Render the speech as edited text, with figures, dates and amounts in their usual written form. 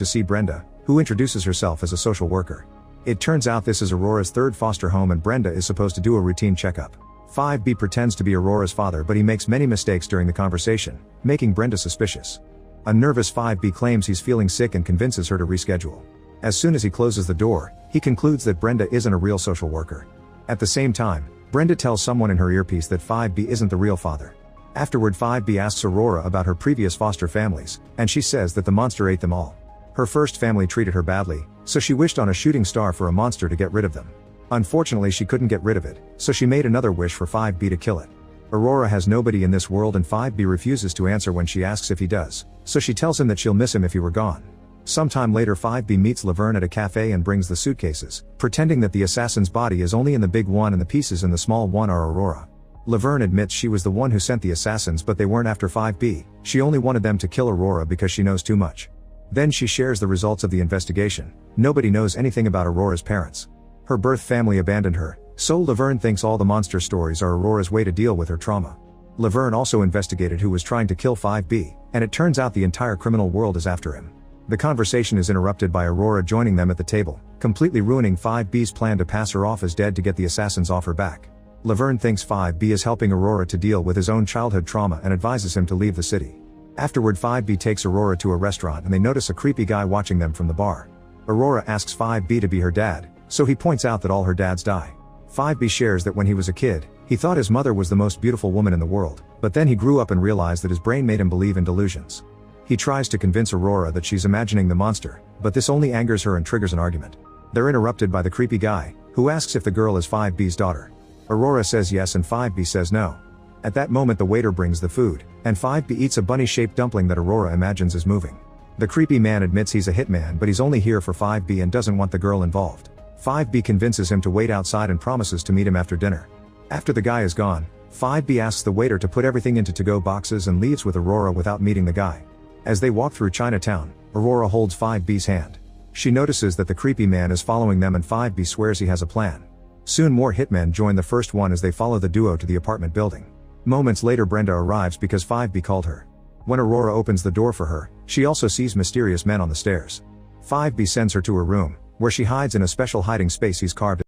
to see Brenda, who introduces herself as a social worker. It turns out this is Aurora's third foster home and Brenda is supposed to do a routine checkup. 5B pretends to be Aurora's father but he makes many mistakes during the conversation, making Brenda suspicious. A nervous 5B claims he's feeling sick and convinces her to reschedule. As soon as he closes the door, he concludes that Brenda isn't a real social worker. At the same time, Brenda tells someone in her earpiece that 5B isn't the real father. Afterward 5B asks Aurora about her previous foster families, and she says that the monster ate them all. Her first family treated her badly, so she wished on a shooting star for a monster to get rid of them. Unfortunately she couldn't get rid of it, so she made another wish for 5B to kill it. Aurora has nobody in this world and 5B refuses to answer when she asks if he does, so she tells him that she'll miss him if he were gone. Sometime later 5B meets Laverne at a cafe and brings the suitcases, pretending that the assassin's body is only in the big one and the pieces in the small one are Aurora. Laverne admits she was the one who sent the assassins but they weren't after 5B, she only wanted them to kill Aurora because she knows too much. Then she shares the results of the investigation. Nobody knows anything about Aurora's parents. Her birth family abandoned her, so Laverne thinks all the monster stories are Aurora's way to deal with her trauma. Laverne also investigated who was trying to kill 5B, and it turns out the entire criminal world is after him. The conversation is interrupted by Aurora joining them at the table, completely ruining 5B's plan to pass her off as dead to get the assassins off her back. Laverne thinks 5B is helping Aurora to deal with his own childhood trauma and advises him to leave the city. Afterward 5B takes Aurora to a restaurant and they notice a creepy guy watching them from the bar. Aurora asks 5B to be her dad, so he points out that all her dads die. 5B shares that when he was a kid, he thought his mother was the most beautiful woman in the world, but then he grew up and realized that his brain made him believe in delusions. He tries to convince Aurora that she's imagining the monster, but this only angers her and triggers an argument. They're interrupted by the creepy guy, who asks if the girl is 5B's daughter. Aurora says yes and 5B says no. At that moment the waiter brings the food, and 5B eats a bunny-shaped dumpling that Aurora imagines is moving. The creepy man admits he's a hitman but he's only here for 5B and doesn't want the girl involved. 5B convinces him to wait outside and promises to meet him after dinner. After the guy is gone, 5B asks the waiter to put everything into to-go boxes and leaves with Aurora without meeting the guy. As they walk through Chinatown, Aurora holds 5B's hand. She notices that the creepy man is following them and 5B swears he has a plan. Soon more hitmen join the first one as they follow the duo to the apartment building. Moments later Brenda arrives because 5B called her. When Aurora opens the door for her, she also sees mysterious men on the stairs. 5B sends her to her room, where she hides in a special hiding space he's carved